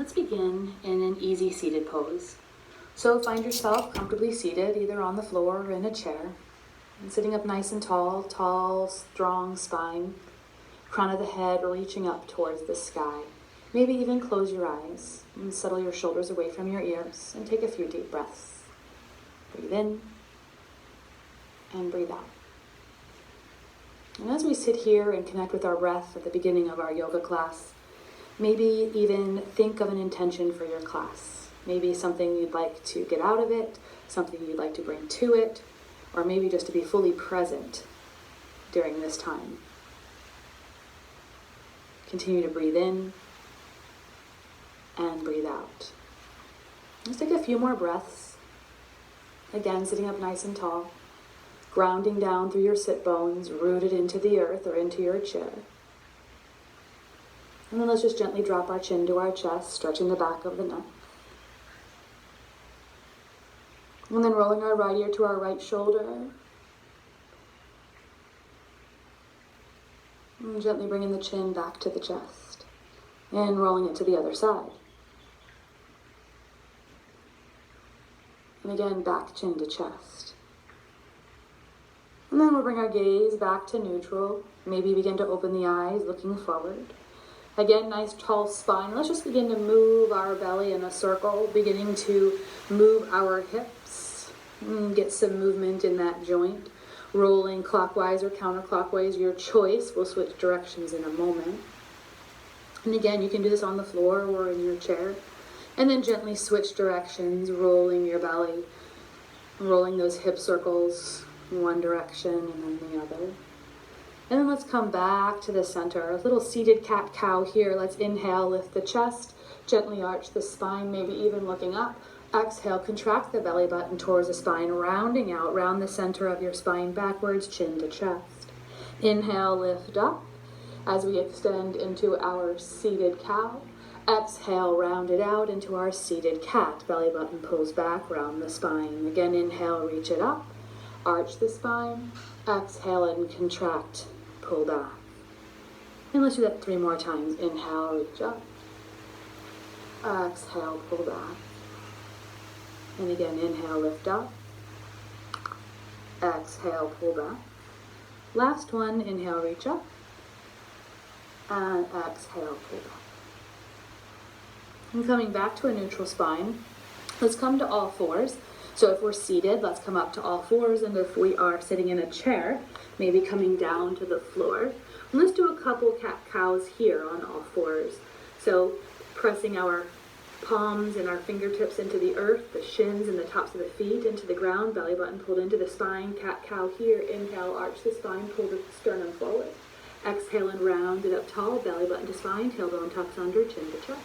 Let's begin in an easy seated pose. So find yourself comfortably seated, either on the floor or in a chair. And sitting up nice and tall, strong spine, crown of the head reaching up towards the sky. Maybe even close your eyes and settle your shoulders away from your ears and take a few deep breaths. Breathe in and breathe out. And as we sit here and connect with our breath at the beginning of our yoga class, maybe even think of an intention for your class. Maybe something you'd like to get out of it, something you'd like to bring to it, or maybe just to be fully present during this time. Continue to breathe in and breathe out. Let's take a few more breaths. Again, sitting up nice and tall, grounding down through your sit bones, rooted into the earth or into your chair. And then let's just gently drop our chin to our chest, stretching the back of the neck. And then rolling our right ear to our right shoulder. And gently bringing the chin back to the chest. And rolling it to the other side. And again, back chin to chest. And then we'll bring our gaze back to neutral. Maybe begin to open the eyes, looking forward. Again, nice tall spine. Let's just begin to move our belly in a circle, beginning to move our hips. Get some movement in that joint. Rolling clockwise or counterclockwise, your choice. We'll switch directions in a moment. And again, you can do this on the floor or in your chair. And then gently switch directions, rolling your belly, rolling those hip circles in one direction and then the other. And then let's come back to the center. A little seated cat-cow here. Let's inhale, lift the chest, gently arch the spine, maybe even looking up. Exhale, contract the belly button towards the spine, rounding out, round the center of your spine backwards, chin to chest. Inhale, lift up as we extend into our seated cow. Exhale, round it out into our seated cat. Belly button pulls back, round the spine. Again, inhale, reach it up, arch the spine. Exhale and contract, pull back. And let's do that 3 more times. Inhale, reach up. Exhale, pull back. And again, inhale, lift up. Exhale, pull back. Last one, inhale, reach up. And exhale, pull back. And coming back to a neutral spine, let's come to all fours. So if we're seated, let's come up to all fours. And if we are sitting in a chair, maybe coming down to the floor. And let's do a couple cat-cows here on all fours. So pressing our palms and our fingertips into the earth, the shins and the tops of the feet into the ground, belly button pulled into the spine, cat-cow here. Inhale, arch the spine, pull the sternum forward. Exhale and round it up tall, belly button to spine, tailbone tucks under, chin to chest.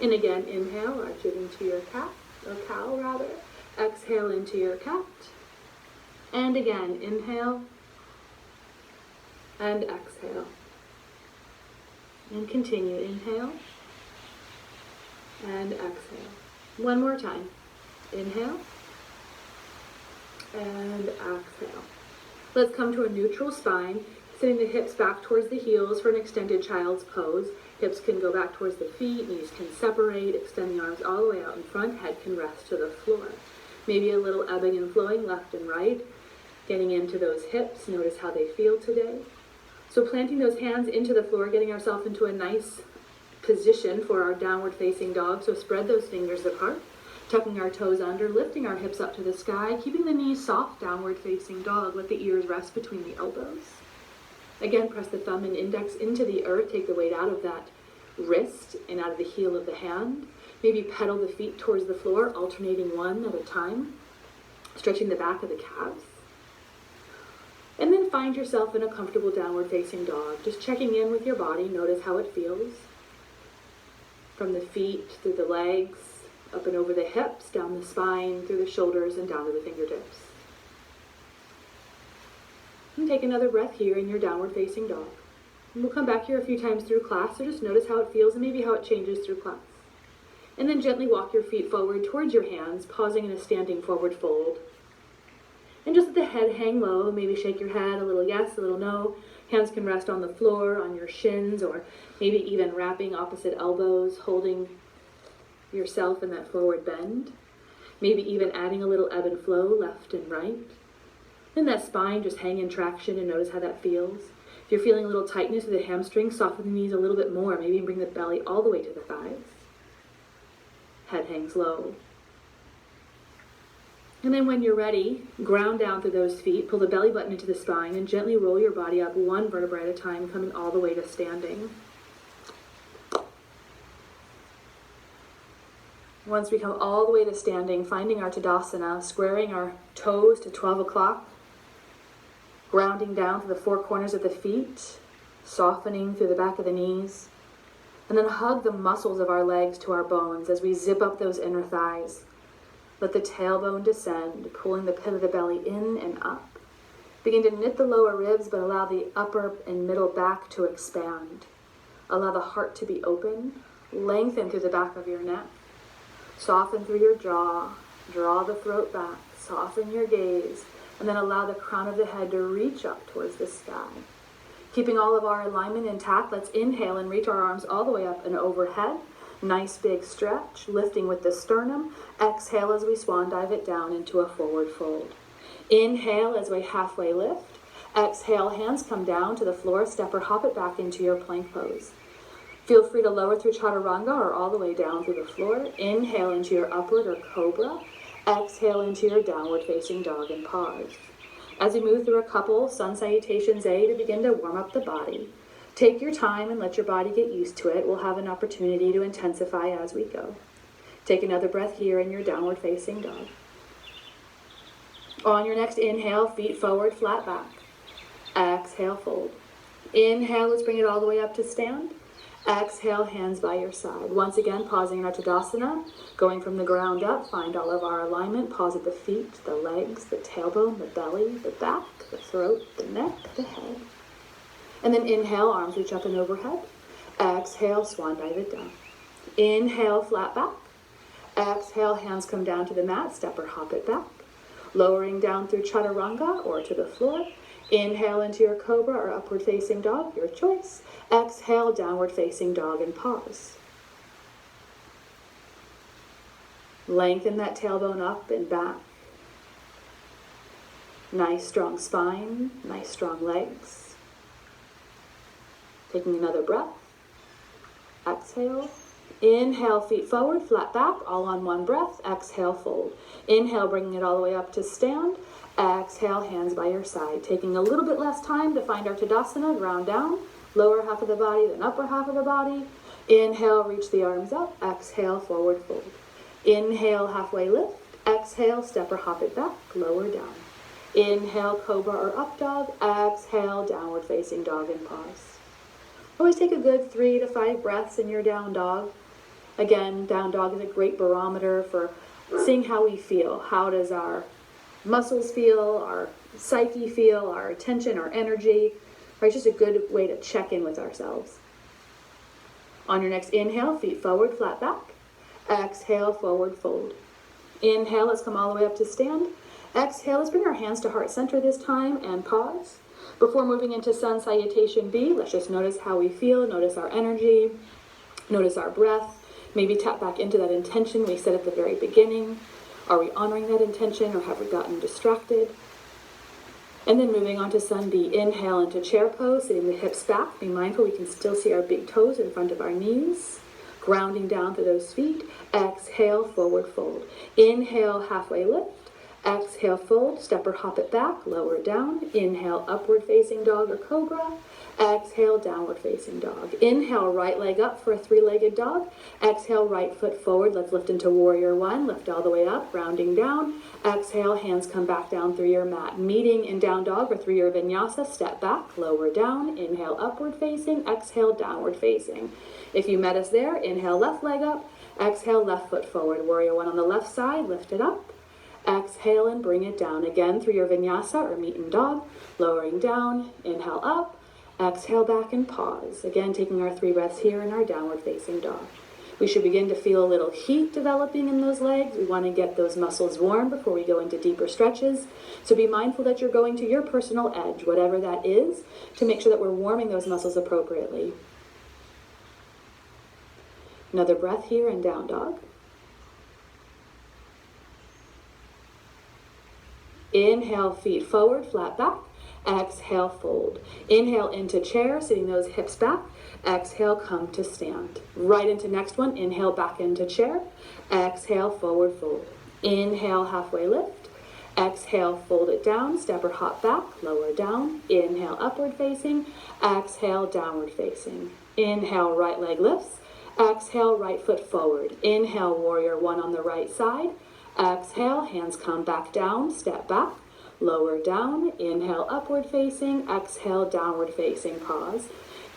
And again, inhale, arch it into your cat, or cow rather. Exhale into your cat. And again, inhale and exhale. And continue, inhale and exhale. One more time. Inhale and exhale. Let's come to a neutral spine, sitting the hips back towards the heels for an extended child's pose. Hips can go back towards the feet, knees can separate, extend the arms all the way out in front, head can rest to the floor. Maybe a little ebbing and flowing left and right, getting into those hips. Notice how they feel today. So planting those hands into the floor, getting ourselves into a nice position for our downward facing dog. So spread those fingers apart, tucking our toes under, lifting our hips up to the sky, keeping the knees soft, downward facing dog. Let the ears rest between the elbows. Again, press the thumb and index into the earth, take the weight out of that wrist and out of the heel of the hand. Maybe pedal the feet towards the floor, alternating one at a time, stretching the back of the calves. And then find yourself in a comfortable downward facing dog, just checking in with your body. Notice how it feels. From the feet, through the legs, up and over the hips, down the spine, through the shoulders, and down to the fingertips. And take another breath here in your downward facing dog. And we'll come back here a few times through class, so just notice how it feels and maybe how it changes through class. And then gently walk your feet forward towards your hands, pausing in a standing forward fold. And just let the head hang low, maybe shake your head, a little yes, a little no. Hands can rest on the floor, on your shins, or maybe even wrapping opposite elbows, holding yourself in that forward bend. Maybe even adding a little ebb and flow left and right. And that spine, just hang in traction and notice how that feels. If you're feeling a little tightness of the hamstrings, soften the knees a little bit more. Maybe bring the belly all the way to the thighs. Head hangs low. And then when you're ready, ground down through those feet, pull the belly button into the spine, and gently roll your body up one vertebra at a time, coming all the way to standing. Once we come all the way to standing, finding our Tadasana, squaring our toes to 12 o'clock, grounding down to the four corners of the feet, softening through the back of the knees, and then hug the muscles of our legs to our bones as we zip up those inner thighs. Let the tailbone descend, pulling the pit of the belly in and up. Begin to knit the lower ribs, but allow the upper and middle back to expand. Allow the heart to be open. Lengthen through the back of your neck. Soften through your jaw. Draw the throat back. Soften your gaze. And then allow the crown of the head to reach up towards the sky. Keeping all of our alignment intact, let's inhale and reach our arms all the way up and overhead. Nice big stretch, lifting with the sternum. Exhale as we swan dive it down into a forward fold. Inhale as we halfway lift. Exhale, hands come down to the floor, step or hop it back into your plank pose. Feel free to lower through chaturanga or all the way down through the floor. Inhale into your upward or cobra. Exhale into your downward facing dog and pause. As we move through a couple sun salutations A to begin to warm up the body. Take your time and let your body get used to it. We'll have an opportunity to intensify as we go. Take another breath here in your downward facing dog. On your next inhale, feet forward, flat back. Exhale, fold. Inhale, let's bring it all the way up to stand. Exhale, hands by your side. Once again, pausing in our Tadasana, going from the ground up, find all of our alignment. Pause at the feet, the legs, the tailbone, the belly, the back, the throat, the neck, the head. And then inhale, arms reach up and overhead. Exhale, swan dive it down. Inhale, flat back. Exhale, hands come down to the mat, step or hop it back. Lowering down through chaturanga or to the floor. Inhale into your cobra or upward facing dog, your choice. Exhale, downward facing dog and pause. Lengthen that tailbone up and back. Nice strong spine, nice strong legs. Taking another breath. Exhale. Inhale, feet forward, flat back, all on one breath. Exhale, fold. Inhale, bringing it all the way up to stand. Exhale, hands by your side. Taking a little bit less time to find our Tadasana, ground down. Lower half of the body, then upper half of the body. Inhale, reach the arms up. Exhale, forward fold. Inhale, halfway lift. Exhale, step or hop it back, lower down. Inhale, cobra or up dog. Exhale, downward facing dog and pause. Always take a good 3 to 5 breaths in your down dog. Again, down dog is a great barometer for seeing how we feel. How does our muscles feel, our psyche feel, our attention, our energy? Right, just a good way to check in with ourselves. On your next inhale, feet forward, flat back. Exhale, forward fold. Inhale, let's come all the way up to stand. Exhale, let's bring our hands to heart center this time and pause. Before moving into sun salutation B, let's just notice how we feel, notice our energy, notice our breath. Maybe tap back into that intention we set at the very beginning. Are we honoring that intention or have we gotten distracted? And then moving on to sun B, inhale into chair pose, sitting the hips back. Be mindful we can still see our big toes in front of our knees. Grounding down through those feet. Exhale, forward fold. Inhale, halfway lift. Exhale, fold, step or hop it back, lower down. Inhale, upward facing dog or cobra. Exhale, downward facing dog. Inhale, right leg up for a 3-legged dog. Exhale, right foot forward. Let's lift into warrior 1. Lift all the way up, rounding down. Exhale, hands come back down through your mat. Meeting in down dog or through your vinyasa. Step back, lower down. Inhale, upward facing. Exhale, downward facing. If you met us there, inhale, left leg up. Exhale, left foot forward. Warrior 1 on the left side. Lift it up. Exhale and bring it down again through your vinyasa or meet in dog. Lowering down, inhale up, exhale back and pause. Again, taking our 3 breaths here in our downward facing dog. We should begin to feel a little heat developing in those legs. We want to get those muscles warm before we go into deeper stretches. So be mindful that you're going to your personal edge, whatever that is, to make sure that we're warming those muscles appropriately. Another breath here in down dog. Inhale, feet forward, flat back. Exhale, fold. Inhale into chair, sitting those hips back. Exhale, come to stand. Right into next one. Inhale, back into chair. Exhale, forward fold. Inhale, halfway lift. Exhale, fold it down. Step or hop back, lower down. Inhale, upward facing. Exhale, downward facing. Inhale, right leg lifts. Exhale, right foot forward. Inhale, warrior one on the right side. Exhale, hands come back down, step back. Lower down, inhale, upward facing, exhale, downward facing, pause.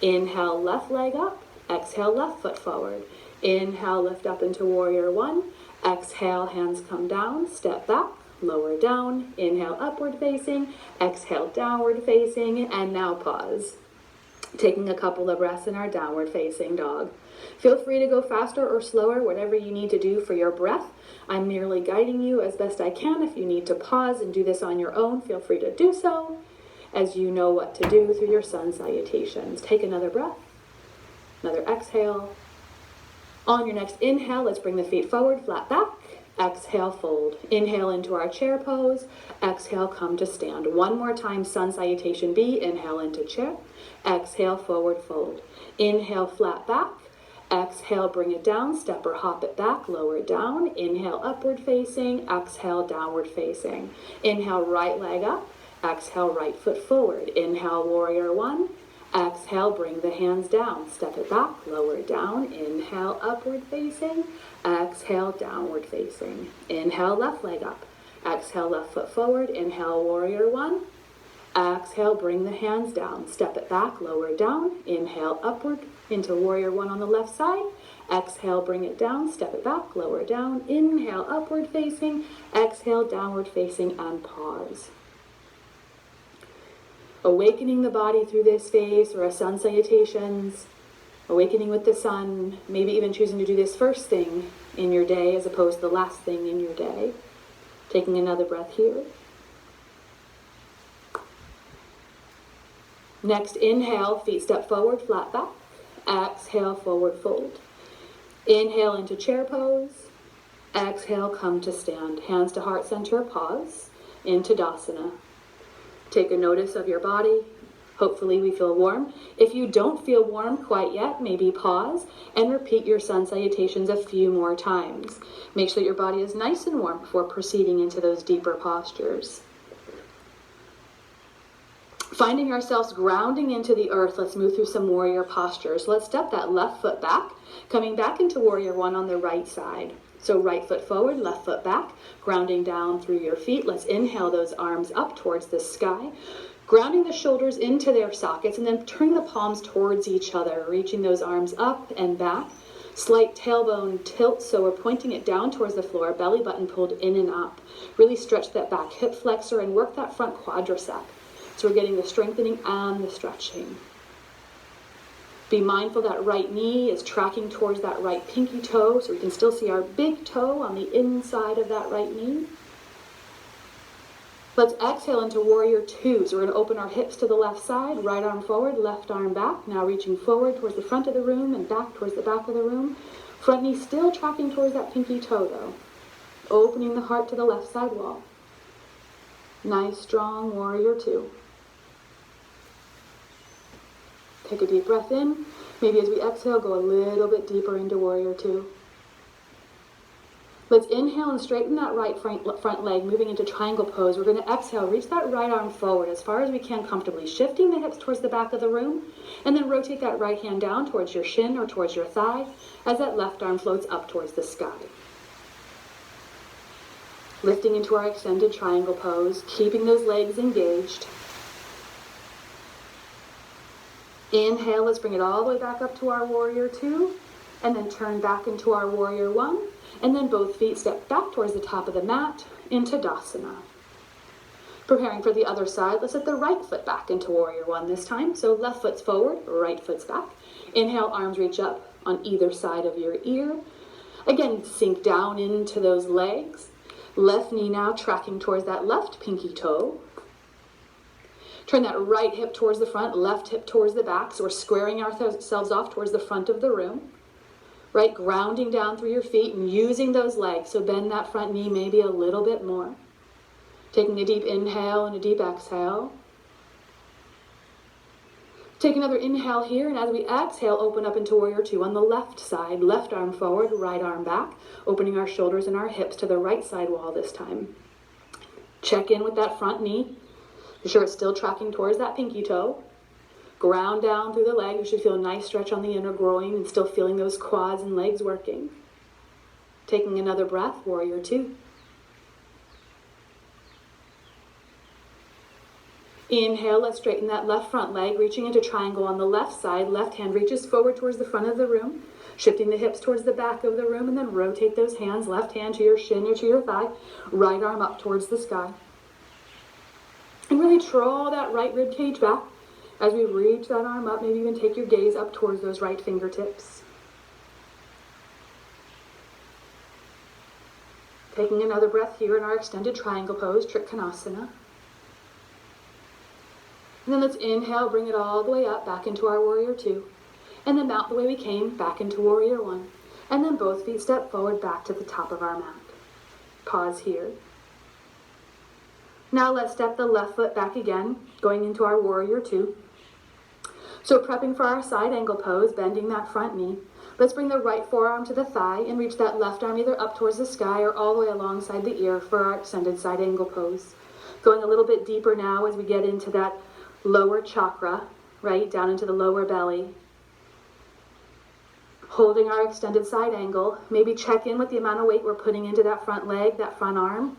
Inhale, left leg up, exhale, left foot forward. Inhale, lift up into warrior one. Exhale, hands come down, step back, lower down. Inhale, upward facing, exhale, downward facing, and now pause. Taking a couple of breaths in our downward facing dog. Feel free to go faster or slower, whatever you need to do for your breath. I'm merely guiding you as best I can. If you need to pause and do this on your own, feel free to do so, as you know what to do through your sun salutations. Take another breath, another exhale. On your next inhale, let's bring the feet forward, flat back. Exhale, fold. Inhale into our chair pose. Exhale, come to stand. One more time, sun salutation B. Inhale into chair. Exhale, forward fold. Inhale, flat back. Exhale, bring it down, step or hop it back, lower down. Inhale, upward facing. Exhale, downward facing. Inhale, right leg up. Exhale, right foot forward. Inhale, warrior one. Exhale, bring the hands down, step it back, lower down. Inhale, upward facing. Exhale, downward facing. Inhale, left leg up. Exhale, left foot forward. Inhale, warrior one. Exhale, bring the hands down, step it back, lower down. Inhale, upward into warrior one on the left side. Exhale, bring it down, step it back, lower down. Inhale, upward facing. Exhale, downward facing, and pause. Awakening the body through this phase or a sun salutations, awakening with the sun, maybe even choosing to do this first thing in your day as opposed to the last thing in your day. Taking another breath here. Next, inhale, feet step forward, flat back. Exhale, forward fold. Inhale into chair pose. Exhale, come to stand. Hands to heart center, pause. Into Tadasana. Take a notice of your body. Hopefully we feel warm. If you don't feel warm quite yet, maybe pause and repeat your sun salutations a few more times. Make sure that your body is nice and warm before proceeding into those deeper postures. Finding ourselves grounding into the earth, let's move through some warrior postures. Let's step that left foot back, coming back into warrior one on the right side. So right foot forward, left foot back, grounding down through your feet. Let's inhale those arms up towards the sky, grounding the shoulders into their sockets, and then turning the palms towards each other, reaching those arms up and back. Slight tailbone tilt, so we're pointing it down towards the floor, belly button pulled in and up. Really stretch that back hip flexor and work that front quadricep. So we're getting the strengthening and the stretching. Be mindful that right knee is tracking towards that right pinky toe, so we can still see our big toe on the inside of that right knee. Let's exhale into warrior two. So we're going to open our hips to the left side, right arm forward, left arm back. Now reaching forward towards the front of the room and back towards the back of the room. Front knee still tracking towards that pinky toe though. Opening the heart to the left side wall. Nice, strong warrior two. Take a deep breath in. Maybe as we exhale, go a little bit deeper into warrior two. Let's inhale and straighten that right front leg, moving into triangle pose. We're going to exhale, reach that right arm forward as far as we can comfortably, shifting the hips towards the back of the room, and then rotate that right hand down towards your shin or towards your thigh as that left arm floats up towards the sky. Lifting into our extended triangle pose, keeping those legs engaged. Inhale, let's bring it all the way back up to our warrior two, and then turn back into our warrior one, and then both feet step back towards the top of the mat into Tadasana. Preparing for the other side, let's set the right foot back into warrior one this time. So left foot's forward, right foot's back. Inhale, arms reach up on either side of your ear. Again, sink down into those legs. Left knee now tracking towards that left pinky toe. Turn that right hip towards the front, left hip towards the back. So we're squaring ourselves off towards the front of the room. Right, grounding down through your feet and using those legs. So bend that front knee maybe a little bit more. Taking a deep inhale and a deep exhale. Take another inhale here, and as we exhale, open up into warrior two on the left side. Left arm forward, right arm back, opening our shoulders and our hips to the right side wall this time. Check in with that front knee. Be sure it's still tracking towards that pinky toe. Ground down through the leg. You should feel a nice stretch on the inner groin and still feeling those quads and legs working. Taking another breath, warrior two. Inhale, let's straighten that left front leg, reaching into triangle on the left side. Left hand reaches forward towards the front of the room, shifting the hips towards the back of the room, and then rotate those hands, left hand to your shin or to your thigh, right arm up towards the sky. And really draw that right rib cage back as we reach that arm up. Maybe even take your gaze up towards those right fingertips. Taking another breath here in our extended triangle pose, Trikonasana. And then let's inhale, bring it all the way up, back into our warrior two. And then mount the way we came, back into warrior one. And then both feet step forward, back to the top of our mat. Pause here. Now let's step the left foot back again, going into our warrior two. So prepping for our side angle pose, bending that front knee. Let's bring the right forearm to the thigh and reach that left arm either up towards the sky or all the way alongside the ear for our extended side angle pose. Going a little bit deeper now as we get into that lower chakra, right, down into the lower belly. Holding our extended side angle, maybe check in with the amount of weight we're putting into that front leg, that front arm,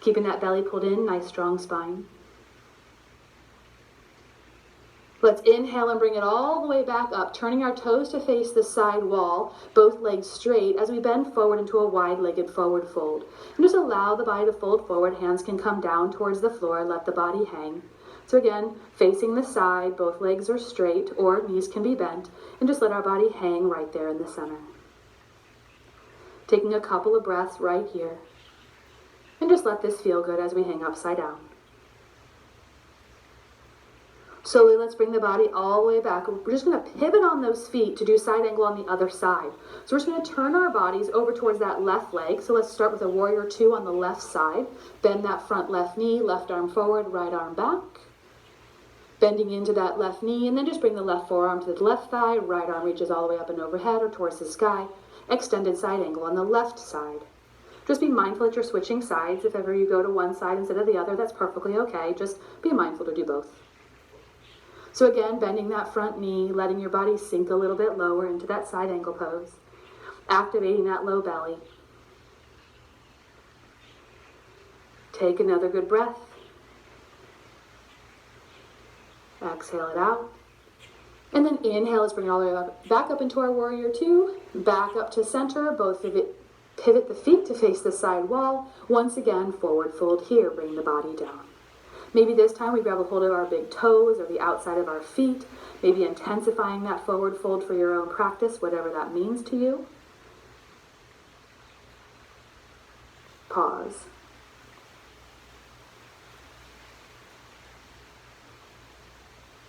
keeping that belly pulled in, nice strong spine. Let's inhale and bring it all the way back up, turning our toes to face the side wall, both legs straight as we bend forward into a wide-legged forward fold. And just allow the body to fold forward, hands can come down towards the floor, let the body hang. So again, facing the side, both legs are straight or knees can be bent, and just let our body hang right there in the center. Taking a couple of breaths right here. And just let this feel good as we hang upside down. Slowly, let's bring the body all the way back. We're just going to pivot on those feet to do side angle on the other side. So we're just going to turn our bodies over towards that left leg. So let's start with a warrior two on the left side. Bend that front left knee, left arm forward, right arm back. Bending into that left knee, and then just bring the left forearm to the left thigh, right arm reaches all the way up and overhead or towards the sky. Extended side angle on the left side. Just be mindful that you're switching sides. If ever you go to one side instead of the other, that's perfectly okay. Just be mindful to do both. So again, bending that front knee, letting your body sink a little bit lower into that side angle pose. Activating that low belly. Take another good breath. Exhale it out. And then inhale, let's bring it all the way back up into our warrior two. Back up to center, both of it. Pivot the feet to face the side wall. Once again, forward fold here, bring the body down. Maybe this time we grab a hold of our big toes or the outside of our feet, maybe intensifying that forward fold for your own practice, whatever that means to you. Pause.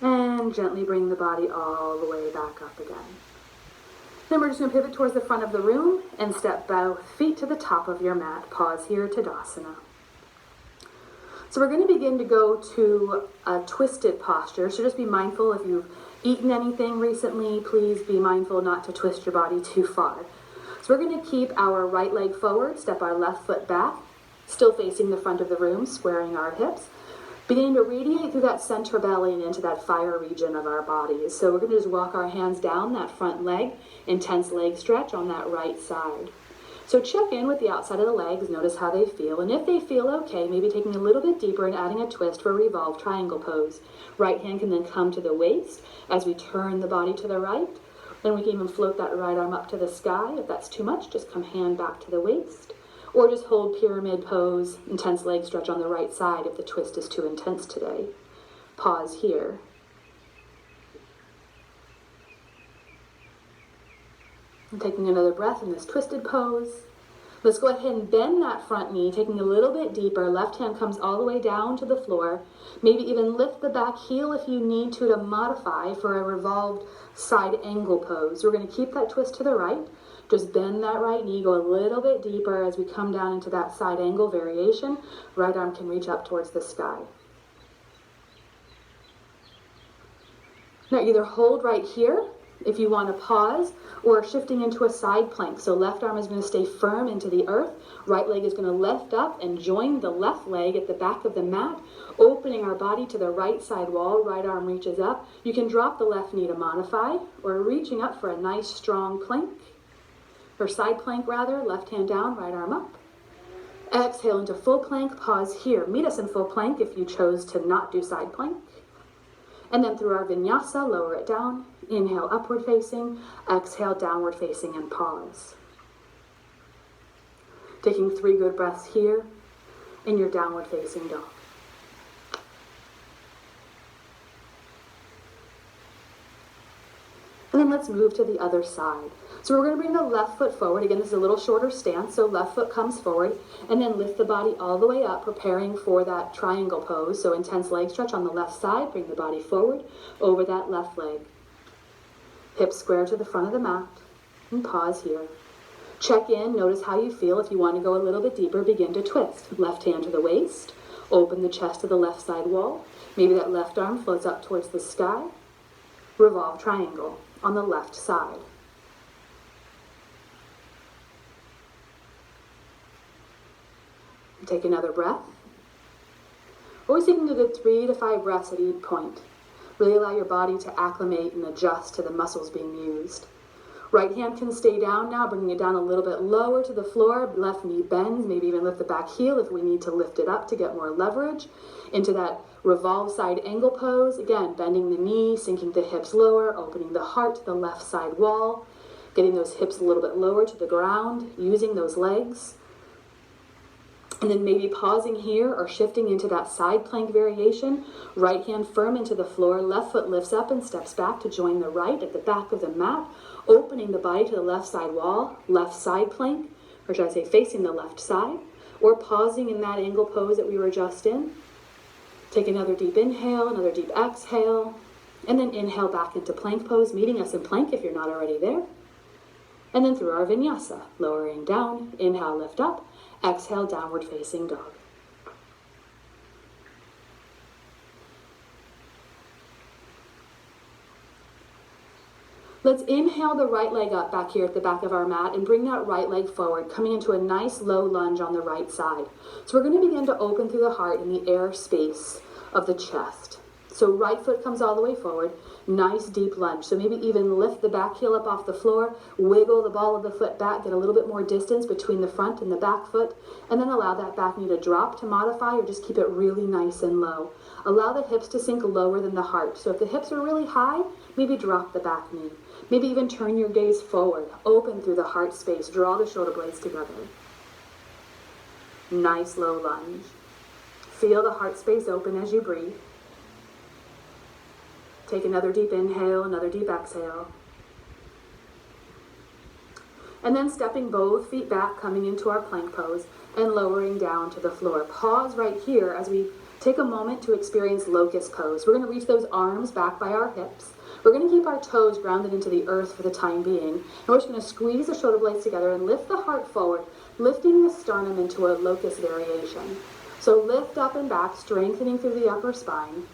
And gently bring the body all the way back up again. Then we're just going to pivot towards the front of the room and step both feet to the top of your mat. Pause here, Tadasana. So we're going to begin to go to a twisted posture. So just be mindful if you've eaten anything recently, please be mindful not to twist your body too far. So we're going to keep our right leg forward, step our left foot back, still facing the front of the room, squaring our hips. Beginning to radiate through that center belly and into that fire region of our bodies. So we're going to just walk our hands down that front leg, intense leg stretch on that right side. So check in with the outside of the legs, notice how they feel, and if they feel okay, maybe taking a little bit deeper and adding a twist for revolved triangle pose. Right hand can then come to the waist as we turn the body to the right. Then we can even float that right arm up to the sky. If that's too much, just come hand back to the waist. Or just hold pyramid pose, intense leg stretch on the right side if the twist is too intense today. Pause here. And taking another breath in this twisted pose. Let's go ahead and bend that front knee, taking a little bit deeper. Left hand comes all the way down to the floor. Maybe even lift the back heel if you need to modify for a revolved side angle pose. We're going to keep that twist to the right. Just bend that right knee, go a little bit deeper as we come down into that side angle variation. Right arm can reach up towards the sky. Now either hold right here if you want to pause, or shifting into a side plank. So left arm is going to stay firm into the earth. Right leg is going to lift up and join the left leg at the back of the mat, opening our body to the right side wall. Right arm reaches up. You can drop the left knee to modify, or reaching up for a nice strong plank, or side plank rather. Left hand down, right arm up. Exhale into full plank. Pause here. Meet us in full plank if you chose to not do side plank. And then through our vinyasa, lower it down. Inhale, upward facing. Exhale, downward facing, and pause. Taking 3 good breaths here in your downward facing dog. And then let's move to the other side. So we're going to bring the left foot forward. Again, this is a little shorter stance, so left foot comes forward, and then lift the body all the way up, preparing for that triangle pose. So intense leg stretch on the left side. Bring the body forward over that left leg. Hips square to the front of the mat, and pause here. Check in, notice how you feel. If you want to go a little bit deeper, begin to twist. Left hand to the waist, open the chest to the left side wall. Maybe that left arm floats up towards the sky. Revolve triangle on the left side. Take another breath. Always taking a good 3 to 5 breaths at each point. Really allow your body to acclimate and adjust to the muscles being used. Right hand can stay down now, bringing it down a little bit lower to the floor. Left knee bends, maybe even lift the back heel if we need to lift it up to get more leverage. Into that revolve side angle pose. Again, bending the knee, sinking the hips lower, opening the heart to the left side wall. Getting those hips a little bit lower to the ground, using those legs. And then maybe pausing here or shifting into that side plank variation. Right hand firm into the floor. Left foot lifts up and steps back to join the right at the back of the mat. Opening the body to the left side wall. Left side plank, or should I say facing the left side. Or pausing in that angle pose that we were just in. Take another deep inhale, another deep exhale. And then inhale back into plank pose, meeting us in plank if you're not already there. And then through our vinyasa, lowering down. Inhale, lift up. Exhale, downward facing dog. Let's inhale the right leg up back here at the back of our mat and bring that right leg forward, coming into a nice low lunge on the right side. So we're going to begin to open through the heart in the air space of the chest. So right foot comes all the way forward, nice deep lunge. So maybe even lift the back heel up off the floor, wiggle the ball of the foot back, get a little bit more distance between the front and the back foot, and then allow that back knee to drop to modify, or just keep it really nice and low. Allow the hips to sink lower than the heart. So if the hips are really high, maybe drop the back knee. Maybe even turn your gaze forward, open through the heart space, draw the shoulder blades together. Nice low lunge. Feel the heart space open as you breathe. Take another deep inhale, another deep exhale. And then stepping both feet back, coming into our plank pose and lowering down to the floor. Pause right here as we take a moment to experience locust pose. We're going to reach those arms back by our hips. We're going to keep our toes grounded into the earth for the time being. And we're just going to squeeze the shoulder blades together and lift the heart forward, lifting the sternum into a locust variation. So lift up and back, strengthening through the upper spine.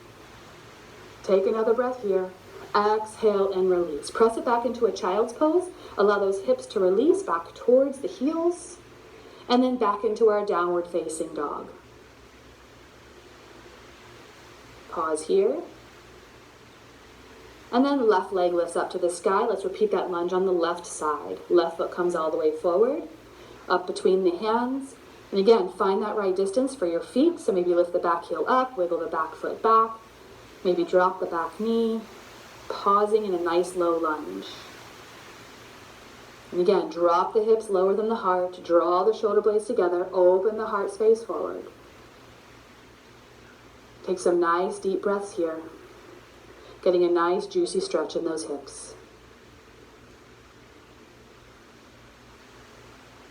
Take another breath here. Exhale and release. Press it back into a child's pose. Allow those hips to release back towards the heels. And then back into our downward facing dog. Pause here. And then left leg lifts up to the sky. Let's repeat that lunge on the left side. Left foot comes all the way forward, up between the hands. And again, find that right distance for your feet. So maybe lift the back heel up, wiggle the back foot back. Maybe drop the back knee, pausing in a nice low lunge. And again, drop the hips lower than the heart, draw the shoulder blades together, open the heart space forward. Take some nice deep breaths here, getting a nice juicy stretch in those hips.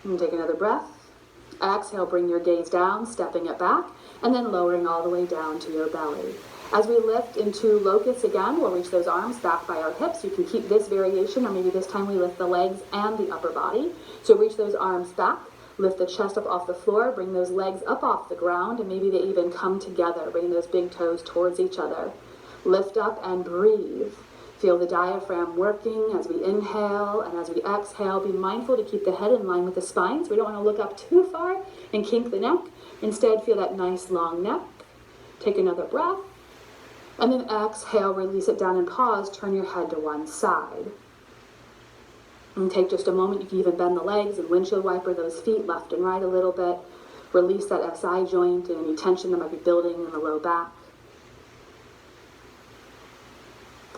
And take another breath. Exhale, bring your gaze down, stepping it back, and then lowering all the way down to your belly. As we lift into locust again, we'll reach those arms back by our hips. You can keep this variation, or maybe this time we lift the legs and the upper body. So reach those arms back, lift the chest up off the floor, bring those legs up off the ground, and maybe they even come together. Bring those big toes towards each other. Lift up and breathe. Feel the diaphragm working as we inhale and as we exhale. Be mindful to keep the head in line with the spine, so we don't want to look up too far and kink the neck. Instead, feel that nice long neck. Take another breath. And then exhale, release it down and pause. Turn your head to one side. And take just a moment. You can even bend the legs and windshield wiper those feet left and right a little bit. Release that SI joint and any tension that might be building in the low back.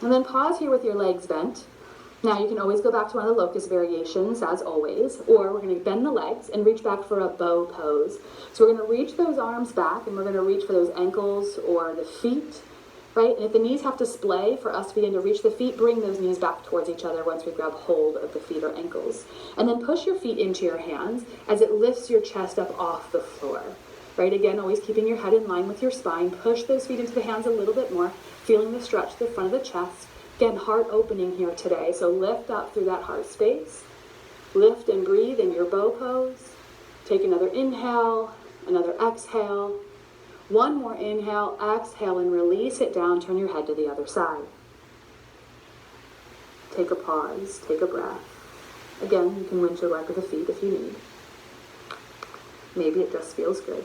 And then pause here with your legs bent. Now you can always go back to one of the locust variations, as always, or we're going to bend the legs and reach back for a bow pose. So we're going to reach those arms back, and we're going to reach for those ankles or the feet, right? And if the knees have to splay for us to begin to reach the feet, bring those knees back towards each other once we grab hold of the feet or ankles. And then push your feet into your hands as it lifts your chest up off the floor. Right, again, always keeping your head in line with your spine. Push those feet into the hands a little bit more, feeling the stretch to the front of the chest. Again, heart opening here today, so lift up through that heart space. Lift and breathe in your bow pose. Take another inhale, another exhale. One more inhale, exhale, and release it down. Turn your head to the other side. Take a pause, take a breath. Again, you can windshield wiper the feet if you need. Maybe it just feels good.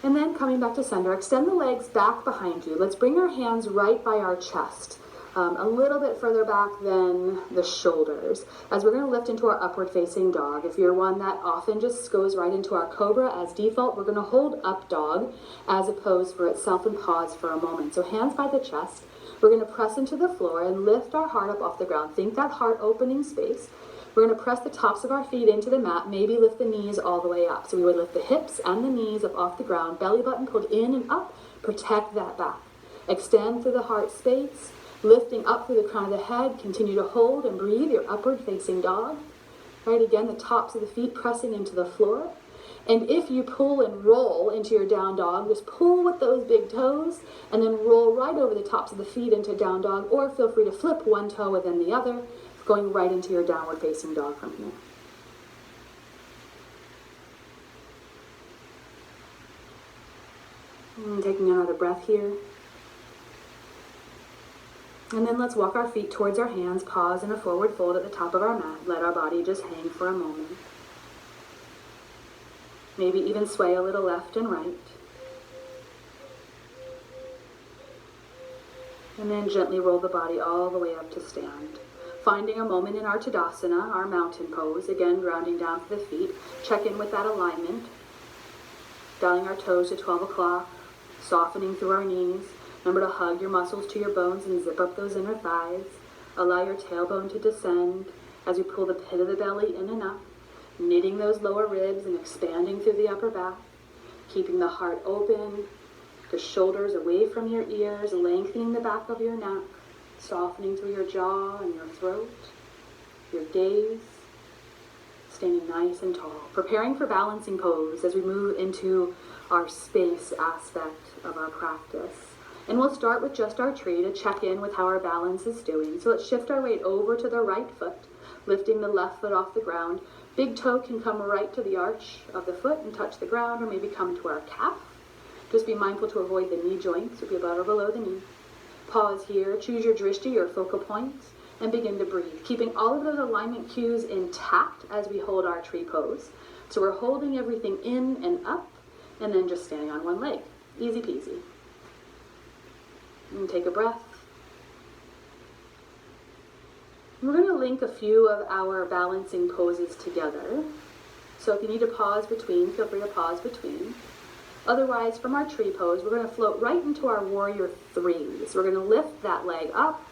And then coming back to center, extend the legs back behind you. Let's bring our hands right by our chest, a little bit further back than the shoulders, as we're going to lift into our upward facing dog. If you're one that often just goes right into our cobra as default, we're going to hold up dog as a pose for itself and pause for a moment. So hands by the chest, we're going to press into the floor and lift our heart up off the ground. Think that heart opening space. We're going to press the tops of our feet into the mat, maybe lift the knees all the way up. So we would lift the hips and the knees up off the ground, belly button pulled in and up, protect that back. Extend through the heart space, lifting up through the crown of the head, continue to hold and breathe your upward facing dog. Right, again, the tops of the feet pressing into the floor. And if you pull and roll into your down dog, just pull with those big toes and then roll right over the tops of the feet into down dog, or feel free to flip one toe within the other, going right into your downward facing dog from here. And taking another breath here. And then let's walk our feet towards our hands, pause in a forward fold at the top of our mat. Let our body just hang for a moment. Maybe even sway a little left and right. And then gently roll the body all the way up to stand. Finding a moment in our Tadasana, our mountain pose, again grounding down to the feet. Check in with that alignment. Dialing our toes to 12 o'clock, softening through our knees. Remember to hug your muscles to your bones and zip up those inner thighs. Allow your tailbone to descend as you pull the pit of the belly in and up, knitting those lower ribs and expanding through the upper back, keeping the heart open, the shoulders away from your ears, lengthening the back of your neck, softening through your jaw and your throat, your gaze, standing nice and tall, preparing for balancing pose as we move into our space aspect of our practice. And we'll start with just our tree to check in with how our balance is doing. So let's shift our weight over to the right foot, lifting the left foot off the ground. Big toe can come right to the arch of the foot and touch the ground, or maybe come to our calf. Just be mindful to avoid the knee joints, so be above or below the knee. Pause here, choose your drishti, your focal points, and begin to breathe, keeping all of those alignment cues intact as we hold our tree pose. So we're holding everything in and up, and then just standing on one leg. Easy peasy. And take a breath. We're going to link a few of our balancing poses together. So if you need to pause between, feel free to pause between. Otherwise, from our tree pose, we're going to float right into our warrior threes. We're going to lift that leg up,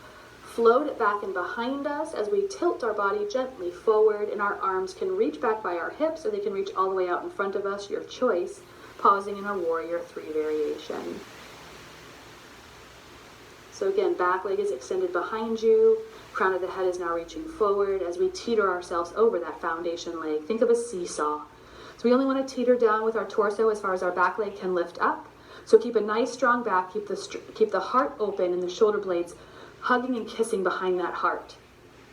float it back and behind us as we tilt our body gently forward, and our arms can reach back by our hips, or they can reach all the way out in front of us, your choice, pausing in our warrior three variation. So again, back leg is extended behind you. Crown of the head is now reaching forward as we teeter ourselves over that foundation leg. Think of a seesaw. So we only want to teeter down with our torso as far as our back leg can lift up. So keep a nice strong back, keep the heart open and the shoulder blades hugging and kissing behind that heart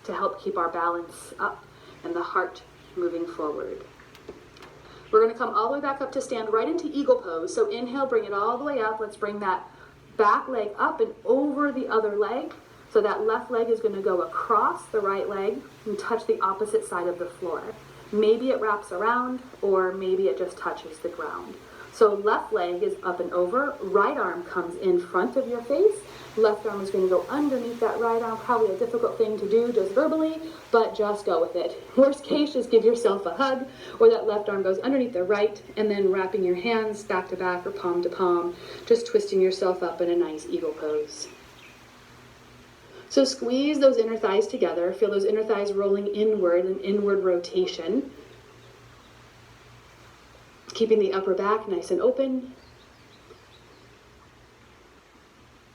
to help keep our balance up and the heart moving forward. We're going to come all the way back up to stand right into eagle pose. So inhale, bring it all the way up. Let's bring that back leg up and over the other leg. So that left leg is going to go across the right leg and touch the opposite side of the floor. Maybe it wraps around or maybe it just touches the ground. So left leg is up and over, right arm comes in front of your face, left arm is going to go underneath that right arm. Probably a difficult thing to do just verbally, but just go with it. Worst case, just give yourself a hug, or that left arm goes underneath the right, and then wrapping your hands back to back or palm to palm, just twisting yourself up in a nice eagle pose. So squeeze those inner thighs together, feel those inner thighs rolling inward, an inward rotation. Keeping the upper back nice and open.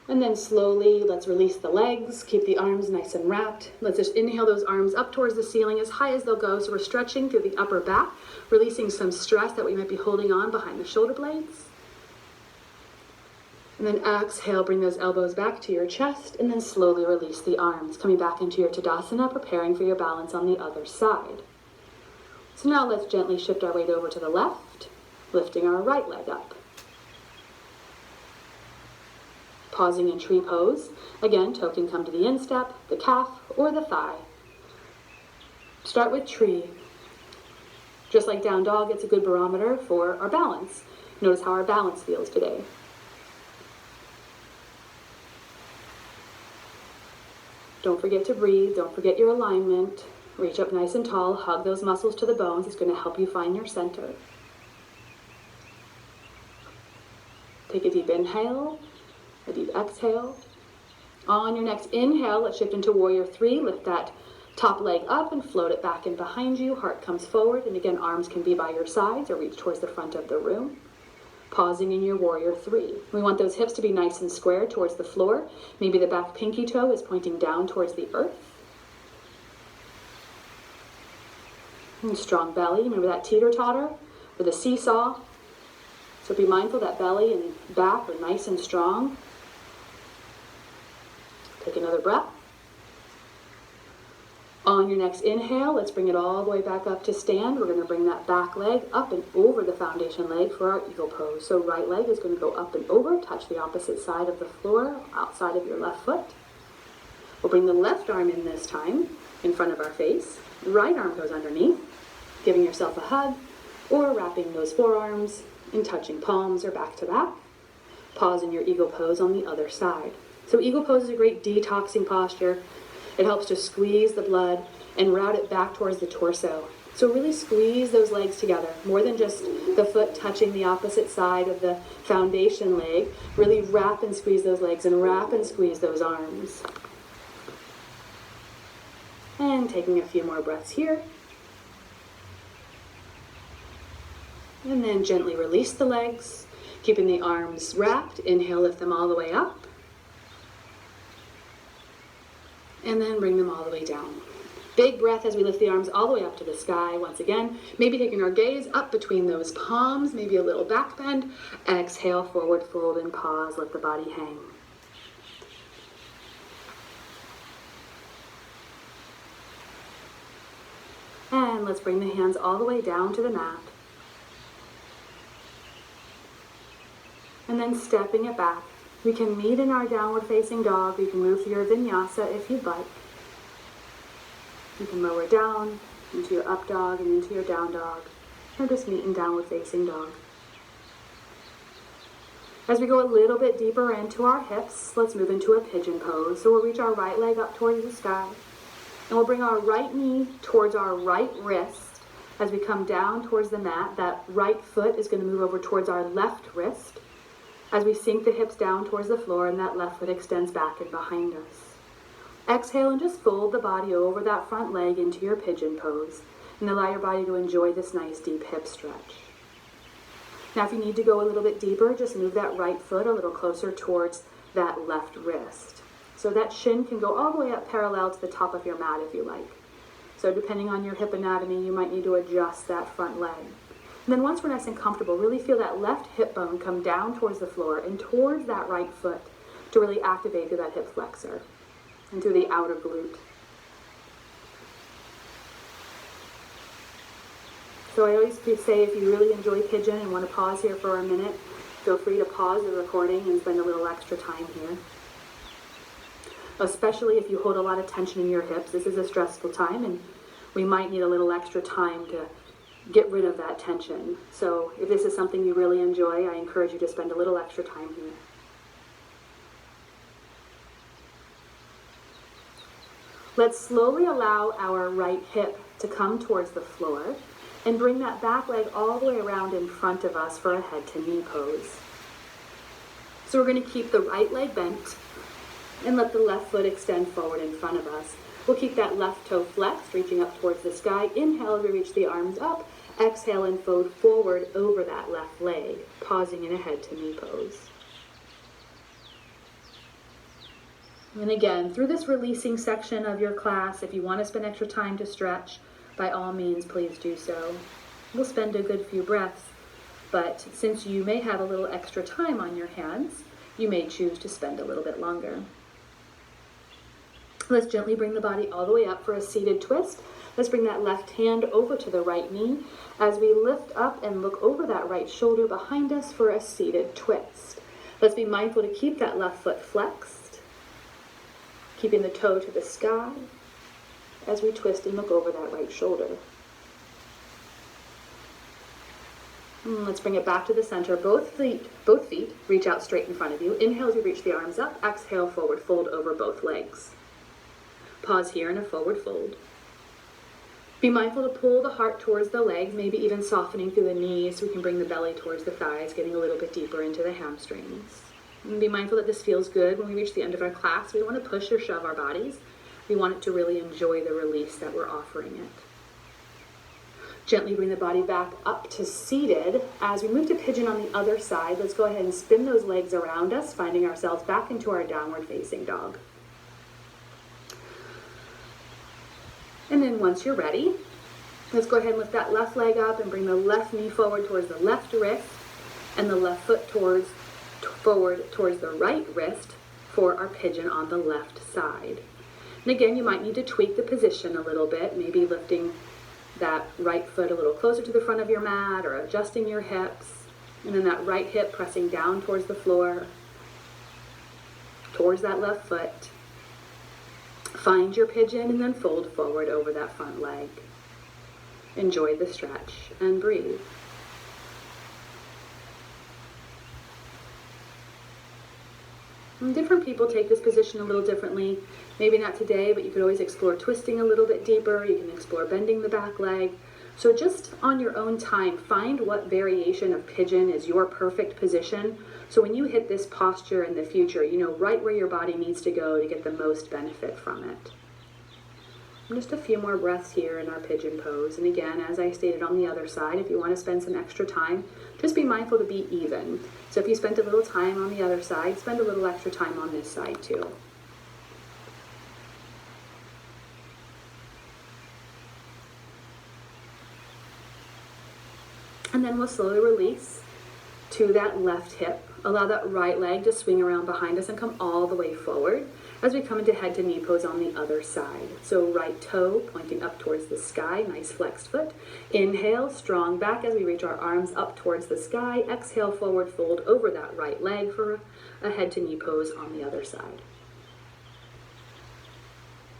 And then slowly, let's release the legs, keep the arms nice and wrapped. Let's just inhale those arms up towards the ceiling as high as they'll go. So we're stretching through the upper back, releasing some stress that we might be holding on behind the shoulder blades. And then exhale, bring those elbows back to your chest, and then slowly release the arms, coming back into your Tadasana, preparing for your balance on the other side. So now let's gently shift our weight over to the left, lifting our right leg up. Pausing in tree pose. Again, toe can come to the instep, the calf, or the thigh. Start with tree. Just like down dog, it's a good barometer for our balance. Notice how our balance feels today. Don't forget to breathe. Don't forget your alignment. Reach up nice and tall. Hug those muscles to the bones. It's going to help you find your center. Take a deep inhale, a deep exhale. On your next inhale, let's shift into warrior three. Lift that top leg up and float it back in behind you. Heart comes forward. And again, arms can be by your sides or reach towards the front of the room. Pausing in your warrior three. We want those hips to be nice and square towards the floor. Maybe the back pinky toe is pointing down towards the earth. And strong belly. Remember that teeter-totter or the seesaw. So be mindful that belly and back are nice and strong. Take another breath. On your next inhale, let's bring it all the way back up to stand. We're going to bring that back leg up and over the foundation leg for our eagle pose. So right leg is going to go up and over, touch the opposite side of the floor, outside of your left foot. We'll bring the left arm in this time, in front of our face. Right arm goes underneath, giving yourself a hug, or wrapping those forearms and touching palms or back to back. Pause in your eagle pose on the other side. So eagle pose is a great detoxing posture. It helps to squeeze the blood and route it back towards the torso. So really squeeze those legs together, more than just the foot touching the opposite side of the foundation leg. Really wrap and squeeze those legs and wrap and squeeze those arms. And taking a few more breaths here. And then gently release the legs, keeping the arms wrapped. Inhale, lift them all the way up. And then bring them all the way down. Big breath as we lift the arms all the way up to the sky. Once again, maybe taking our gaze up between those palms, maybe a little back bend. Exhale, forward fold and pause. Let the body hang. And let's bring the hands all the way down to the mat. And then stepping it back. We can meet in our downward facing dog. You can move through your vinyasa if you'd like. You can lower down into your up dog and into your down dog. Or just meet in downward facing dog. As we go a little bit deeper into our hips, let's move into a pigeon pose. So we'll reach our right leg up towards the sky. And we'll bring our right knee towards our right wrist. As we come down towards the mat, that right foot is going to move over towards our left wrist. As we sink the hips down towards the floor and that left foot extends back and behind us. Exhale and just fold the body over that front leg into your pigeon pose and allow your body to enjoy this nice deep hip stretch. Now, if you need to go a little bit deeper, just move that right foot a little closer towards that left wrist. So that shin can go all the way up parallel to the top of your mat if you like. So depending on your hip anatomy, you might need to adjust that front leg. And then once we're nice and comfortable, really feel that left hip bone come down towards the floor and towards that right foot to really activate through that hip flexor and through the outer glute. So I always say, if you really enjoy pigeon and want to pause here for a minute, feel free to pause the recording and spend a little extra time here. Especially if you hold a lot of tension in your hips. This is a stressful time, and we might need a little extra time to get rid of that tension. So if this is something you really enjoy, I encourage you to spend a little extra time here. Let's slowly allow our right hip to come towards the floor and bring that back leg all the way around in front of us for a head to knee pose. So we're going to keep the right leg bent and let the left foot extend forward in front of us. We'll keep that left toe flexed, reaching up towards the sky. Inhale as we reach the arms up. Exhale and fold forward over that left leg, pausing in a head to knee pose. And again, through this releasing section of your class, if you want to spend extra time to stretch, by all means, please do so. We'll spend a good few breaths, but since you may have a little extra time on your hands, you may choose to spend a little bit longer. Let's gently bring the body all the way up for a seated twist. Let's bring that left hand over to the right knee as we lift up and look over that right shoulder behind us for a seated twist. Let's be mindful to keep that left foot flexed, keeping the toe to the sky as we twist and look over that right shoulder. Let's bring it back to the center. Both feet reach out straight in front of you. Inhale as you reach the arms up. Exhale, forward fold over both legs. Pause here in a forward fold. Be mindful to pull the heart towards the legs, maybe even softening through the knees so we can bring the belly towards the thighs, getting a little bit deeper into the hamstrings. And be mindful that this feels good when we reach the end of our class. We want to push or shove our bodies. We want it to really enjoy the release that we're offering it. Gently bring the body back up to seated. As we move to pigeon on the other side, let's go ahead and spin those legs around us, finding ourselves back into our downward facing dog. And then once you're ready, let's go ahead and lift that left leg up and bring the left knee forward towards the left wrist and the left foot forward towards the right wrist for our pigeon on the left side. And again, you might need to tweak the position a little bit, maybe lifting that right foot a little closer to the front of your mat or adjusting your hips. And then that right hip pressing down towards the floor, towards that left foot. Find your pigeon and then fold forward over that front leg. Enjoy the stretch and breathe. And different people take this position a little differently. Maybe not today, but you could always explore twisting a little bit deeper. You can explore bending the back leg. So just on your own time, find what variation of pigeon is your perfect position. So when you hit this posture in the future, you know right where your body needs to go to get the most benefit from it. And just a few more breaths here in our pigeon pose. And again, as I stated on the other side, if you want to spend some extra time, just be mindful to be even. So if you spent a little time on the other side, spend a little extra time on this side too. And then we'll slowly release to that left hip. Allow that right leg to swing around behind us and come all the way forward as we come into head to knee pose on the other side. So right toe pointing up towards the sky, nice flexed foot. Inhale, strong back as we reach our arms up towards the sky. Exhale, forward fold over that right leg for a head to knee pose on the other side.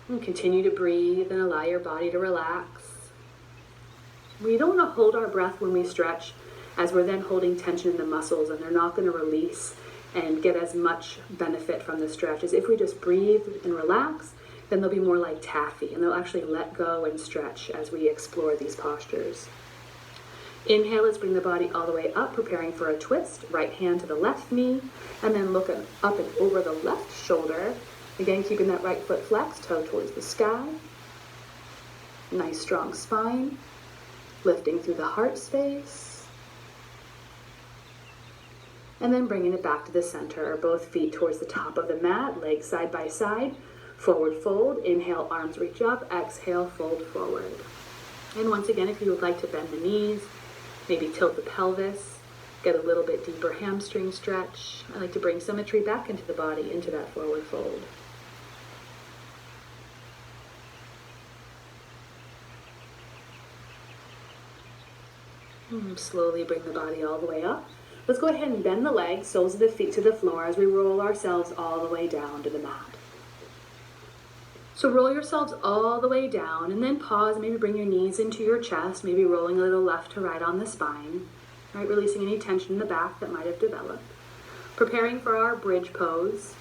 And continue to breathe and allow your body to relax. We don't want to hold our breath when we stretch, as we're then holding tension in the muscles and they're not going to release and get as much benefit from the stretch as if we just breathe and relax. Then they'll be more like taffy and they'll actually let go and stretch as we explore these postures. Inhale, let's bring the body all the way up, preparing for a twist. Right hand to the left knee and then looking up and over the left shoulder. Again, keeping that right foot flexed, toe towards the sky. Nice strong spine. Lifting through the heart space. And then bringing it back to the center, both feet towards the top of the mat, legs side by side, forward fold, inhale, arms reach up, exhale, fold forward. And once again, if you would like to bend the knees, maybe tilt the pelvis, get a little bit deeper hamstring stretch. I like to bring symmetry back into the body, into that forward fold. Slowly bring the body all the way up. Let's go ahead and bend the legs, soles of the feet to the floor as we roll ourselves all the way down to the mat. So roll yourselves all the way down and then pause, maybe bring your knees into your chest, maybe rolling a little left to right on the spine, right? Releasing any tension in the back that might have developed. Preparing for our bridge pose.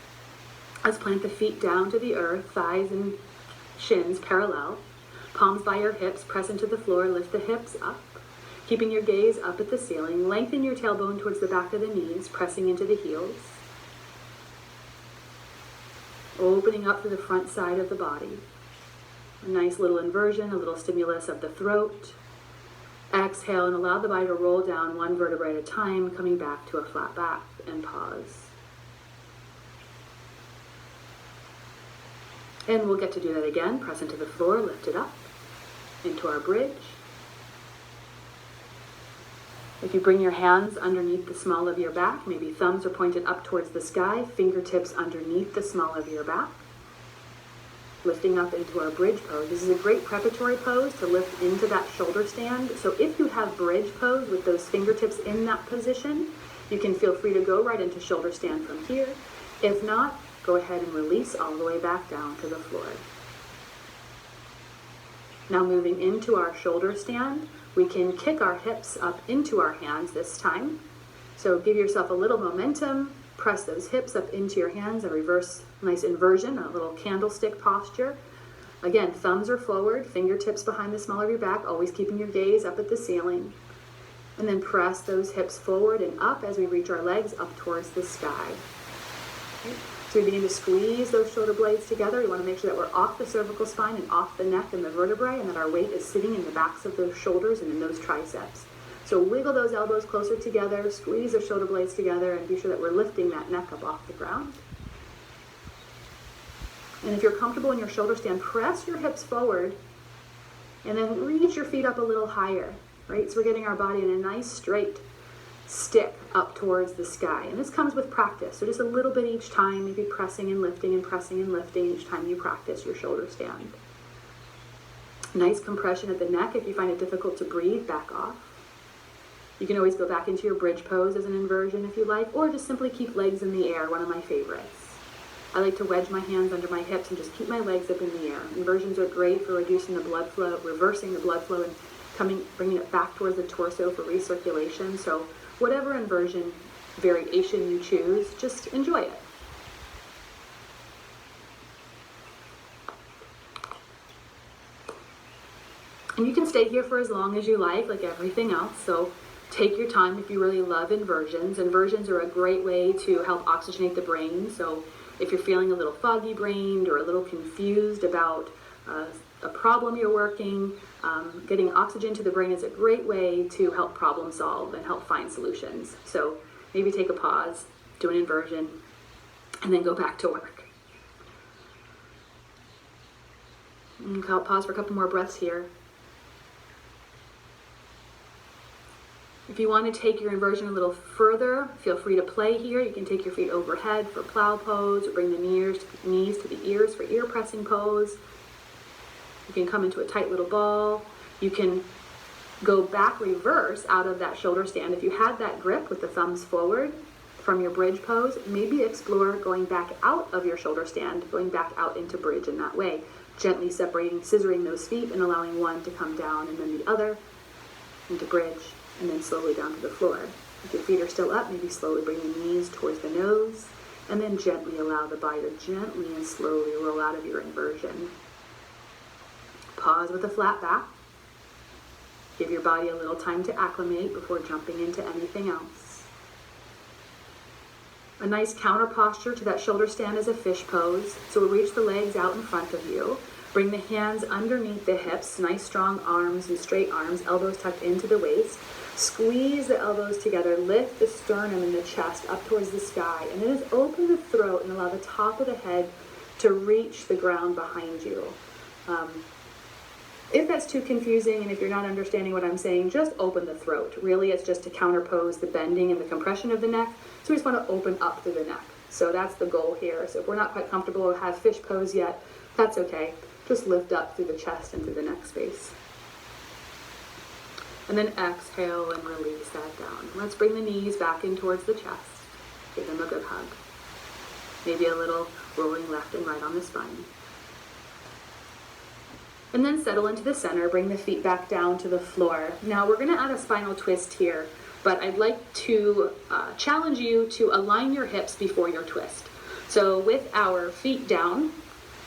Let's plant the feet down to the earth, thighs and shins parallel. Palms by your hips, press into the floor, lift the hips up. Keeping your gaze up at the ceiling, lengthen your tailbone towards the back of the knees, pressing into the heels. Opening up through the front side of the body. A nice little inversion, a little stimulus of the throat. Exhale and allow the body to roll down one vertebrae at a time, coming back to a flat back and pause. And we'll get to do that again. Press into the floor, lift it up into our bridge. If you bring your hands underneath the small of your back, maybe thumbs are pointed up towards the sky, fingertips underneath the small of your back, lifting up into our bridge pose. This is a great preparatory pose to lift into that shoulder stand. So if you have bridge pose with those fingertips in that position, you can feel free to go right into shoulder stand from here. If not, go ahead and release all the way back down to the floor. Now moving into our shoulder stand, we can kick our hips up into our hands this time. So give yourself a little momentum, press those hips up into your hands, a reverse nice inversion, a little candlestick posture. Again, thumbs are forward, fingertips behind the small of your back, always keeping your gaze up at the ceiling. And then press those hips forward and up as we reach our legs up towards the sky. Okay. So we begin to squeeze those shoulder blades together. We want to make sure that we're off the cervical spine and off the neck and the vertebrae, and that our weight is sitting in the backs of those shoulders and in those triceps. So wiggle those elbows closer together, squeeze those shoulder blades together, and be sure that we're lifting that neck up off the ground. And if you're comfortable in your shoulder stand, press your hips forward and then reach your feet up a little higher, right? So we're getting our body in a nice straight stick up towards the sky. And this comes with practice. So just a little bit each time, maybe pressing and lifting each time you practice your shoulder stand. Nice compression at the neck. If you find it difficult to breathe, back off. You can always go back into your bridge pose as an inversion if you like, or just simply keep legs in the air, one of my favorites. I like to wedge my hands under my hips and just keep my legs up in the air. Inversions are great for reducing the blood flow, reversing the blood flow, and bringing it back towards the torso for recirculation. So whatever inversion variation you choose, just enjoy it. And you can stay here for as long as you like everything else. So take your time if you really love inversions. Inversions are a great way to help oxygenate the brain. So if you're feeling a little foggy-brained or a little confused about a problem you're working, getting oxygen to the brain is a great way to help problem solve and help find solutions. So maybe take a pause, do an inversion, and then go back to work. And I'll pause for a couple more breaths here. If you want to take your inversion a little further, feel free to play here. You can take your feet overhead for plow pose, or bring the knees to the ears for ear pressing pose. You can come into a tight little ball. You can go back reverse out of that shoulder stand. If you had that grip with the thumbs forward from your bridge pose, maybe explore going back out of your shoulder stand, going back out into bridge in that way. Gently separating, scissoring those feet and allowing one to come down and then the other into bridge, and then slowly down to the floor. If your feet are still up, maybe slowly bring the knees towards the nose, and then gently allow the body to gently and slowly roll out of your inversion. Pause with a flat back. Give your body a little time to acclimate before jumping into anything else. A nice counter posture to that shoulder stand is a fish pose. So we'll reach the legs out in front of you. Bring the hands underneath the hips, nice strong arms and straight arms, elbows tucked into the waist. Squeeze the elbows together, lift the sternum and the chest up towards the sky, and then just open the throat and allow the top of the head to reach the ground behind you. If that's too confusing and if you're not understanding what I'm saying, just open the throat. Really, it's just to counterpose the bending and the compression of the neck. So we just want to open up through the neck. So that's the goal here. So if we're not quite comfortable or have fish pose yet, that's okay. Just lift up through the chest and through the neck space. And then exhale and release that down. Let's bring the knees back in towards the chest. Give them a good hug. Maybe a little rolling left and right on the spine. And then settle into the center, bring the feet back down to the floor. Now we're gonna add a spinal twist here, but I'd like to challenge you to align your hips before your twist. So with our feet down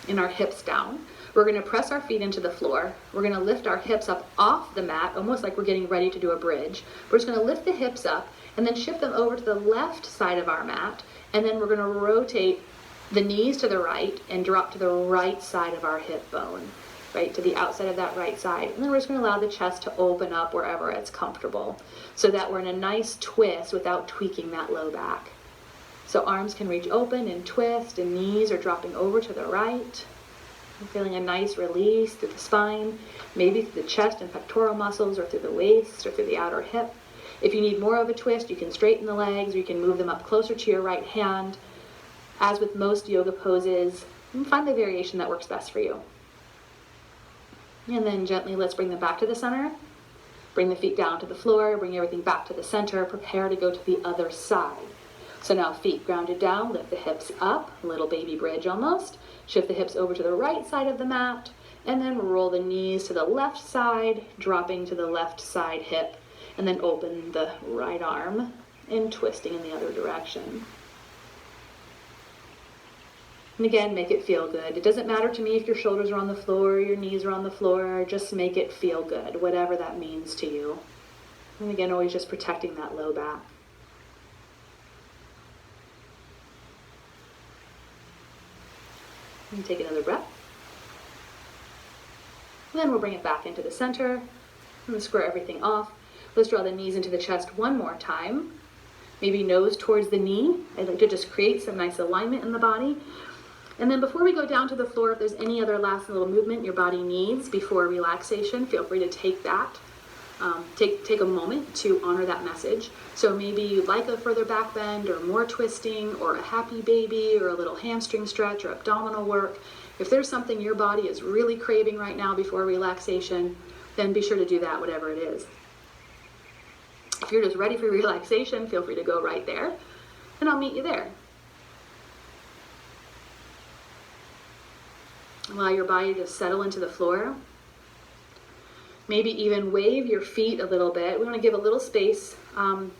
and our hips down, we're gonna press our feet into the floor. We're gonna lift our hips up off the mat, almost like we're getting ready to do a bridge. We're just gonna lift the hips up and then shift them over to the left side of our mat. And then we're gonna rotate the knees to the right and drop to the right side of our hip bone. Right, to the outside of that right side. And then we're just going to allow the chest to open up wherever it's comfortable so that we're in a nice twist without tweaking that low back. So arms can reach open and twist, and knees are dropping over to the right. I'm feeling a nice release through the spine, maybe through the chest and pectoral muscles, or through the waist, or through the outer hip. If you need more of a twist, you can straighten the legs, or you can move them up closer to your right hand. As with most yoga poses, find the variation that works best for you. And then gently, let's bring them back to the center. Bring the feet down to the floor, bring everything back to the center, prepare to go to the other side. So now feet grounded down, lift the hips up, little baby bridge almost. Shift the hips over to the right side of the mat, and then roll the knees to the left side, dropping to the left side hip, and then open the right arm and twisting in the other direction. And again, make it feel good. It doesn't matter to me if your shoulders are on the floor, your knees are on the floor, just make it feel good, whatever that means to you. And again, always just protecting that low back. And take another breath. And then we'll bring it back into the center. And square everything off. Let's draw the knees into the chest one more time. Maybe nose towards the knee. I'd like to just create some nice alignment in the body. And then before we go down to the floor, if there's any other last little movement your body needs before relaxation, feel free to take that. Take a moment to honor that message. So maybe you'd like a further back bend or more twisting or a happy baby or a little hamstring stretch or abdominal work. If there's something your body is really craving right now before relaxation, then be sure to do that, whatever it is. If you're just ready for relaxation, feel free to go right there, and I'll meet you there. Allow your body to settle into the floor. Maybe even wave your feet a little bit. We want to give a little space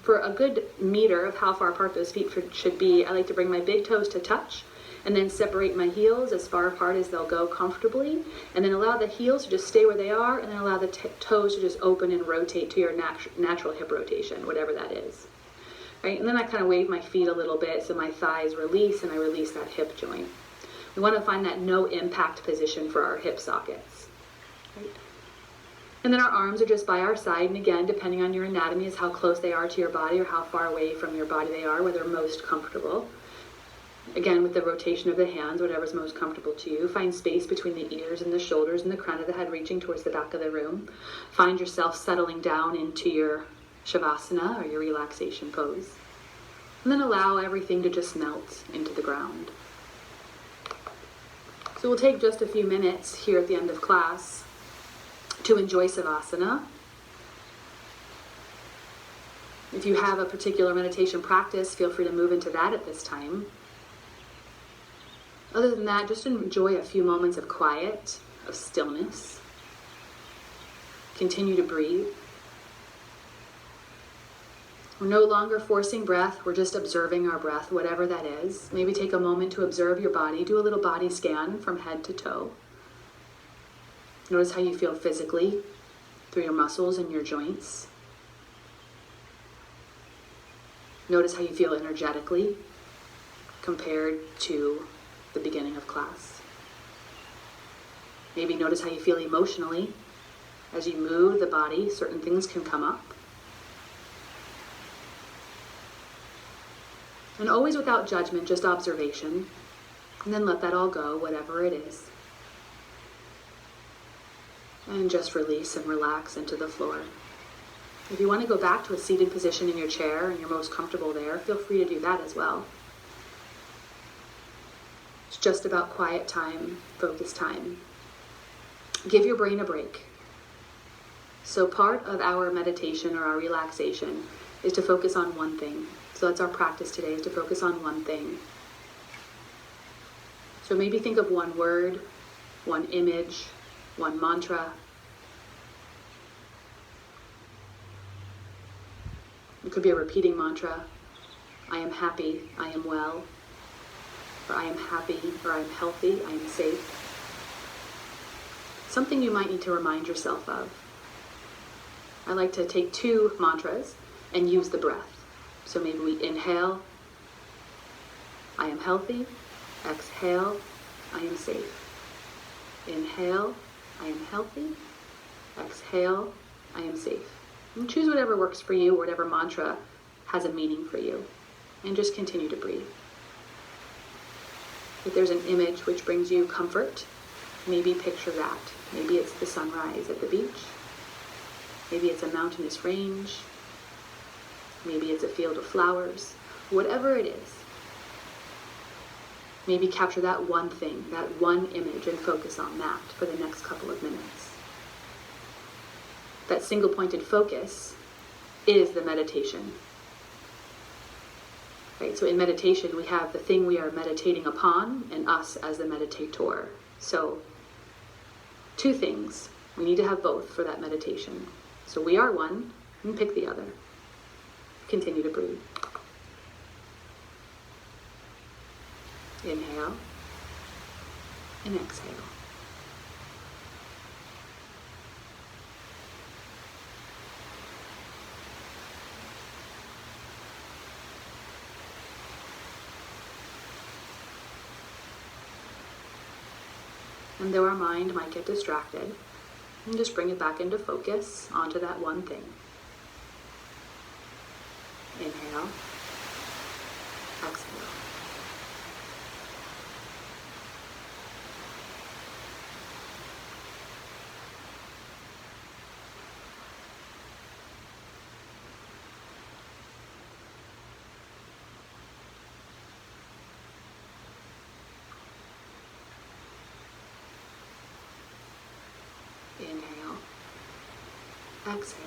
for a good meter of how far apart those feet should be. I like to bring my big toes to touch and then separate my heels as far apart as they'll go comfortably, and then allow the heels to just stay where they are, and then allow the toes to just open and rotate to your natural hip rotation, whatever that is. Right? And then I kind of wave my feet a little bit so my thighs release and I release that hip joint. We want to find that no impact position for our hip sockets. Right? And then our arms are just by our side, and again, depending on your anatomy, is how close they are to your body or how far away from your body they are, where they're most comfortable. Again, with the rotation of the hands, whatever's most comfortable to you. Find space between the ears and the shoulders and the crown of the head reaching towards the back of the room. Find yourself settling down into your shavasana or your relaxation pose. And then allow everything to just melt into the ground. So we'll take just a few minutes here at the end of class to enjoy savasana. If you have a particular meditation practice, feel free to move into that at this time. Other than that, just enjoy a few moments of quiet, of stillness. Continue to breathe. We're no longer forcing breath, we're just observing our breath, whatever that is. Maybe take a moment to observe your body. Do a little body scan from head to toe. Notice how you feel physically through your muscles and your joints. Notice how you feel energetically compared to the beginning of class. Maybe notice how you feel emotionally. As you move the body, certain things can come up. And always without judgment, just observation. And then let that all go, whatever it is. And just release and relax into the floor. If you want to go back to a seated position in your chair and you're most comfortable there, feel free to do that as well. It's just about quiet time, focus time. Give your brain a break. So part of our meditation or our relaxation is to focus on one thing. So that's our practice today, is to focus on one thing. So maybe think of one word, one image, one mantra. It could be a repeating mantra. I am happy, I am well. Or I am happy, or I am healthy, I am safe. Something you might need to remind yourself of. I like to take 2 mantras and use the breath. So maybe we inhale, I am healthy. Exhale, I am safe. Inhale, I am healthy. Exhale, I am safe. And choose whatever works for you, whatever mantra has a meaning for you. And just continue to breathe. If there's an image which brings you comfort, maybe picture that. Maybe it's the sunrise at the beach. Maybe it's a mountainous range. Maybe it's a field of flowers. Whatever it is. Maybe capture that one thing, that one image, and focus on that for the next couple of minutes. That single-pointed focus is the meditation. Right? So in meditation, we have the thing we are meditating upon and us as the meditator. So 2 things. We need to have both for that meditation. So we are one, and pick the other. Continue to breathe. Inhale and exhale. And though our mind might get distracted, and just bring it back into focus onto that one thing. Inhale, exhale. Inhale, exhale.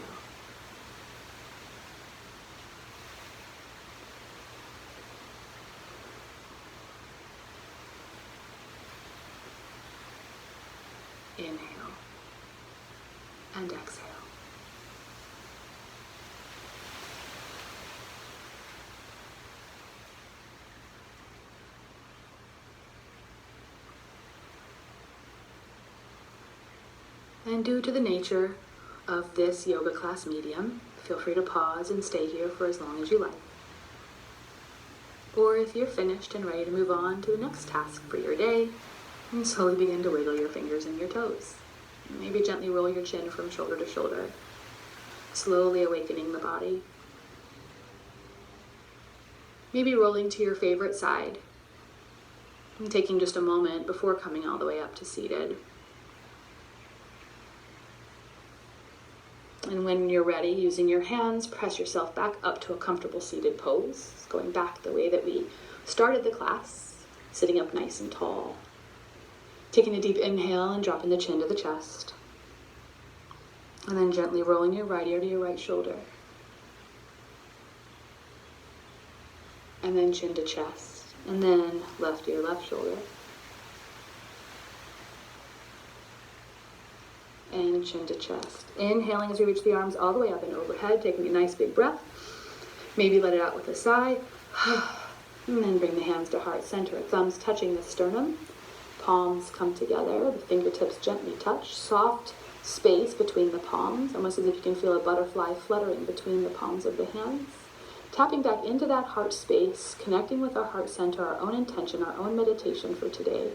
Inhale and exhale. And due to the nature of this yoga class medium, feel free to pause and stay here for as long as you like. Or if you're finished and ready to move on to the next task for your day, and slowly begin to wiggle your fingers and your toes. Maybe gently roll your chin from shoulder to shoulder, slowly awakening the body. Maybe rolling to your favorite side, and taking just a moment before coming all the way up to seated. And when you're ready, using your hands, press yourself back up to a comfortable seated pose, going back the way that we started the class, sitting up nice and tall. Taking a deep inhale and dropping the chin to the chest. And then gently rolling your right ear to your right shoulder. And then chin to chest. And then left ear, left shoulder. And chin to chest. Inhaling as we reach the arms all the way up and overhead, taking a nice big breath. Maybe let it out with a sigh. And then bring the hands to heart center, thumbs touching the sternum. Palms come together, the fingertips gently touch, soft space between the palms, almost as if you can feel a butterfly fluttering between the palms of the hands. Tapping back into that heart space, connecting with our heart center, our own intention, our own meditation for today.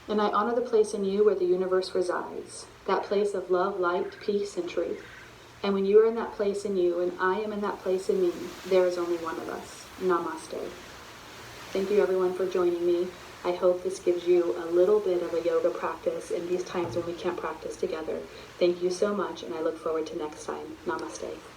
And I honor the place in you where the universe resides, that place of love, light, peace, and truth. And when you are in that place in you, and I am in that place in me, there is only one of us. Namaste. Thank you everyone for joining me. I hope this gives you a little bit of a yoga practice in these times when we can't practice together. Thank you so much, and I look forward to next time. Namaste.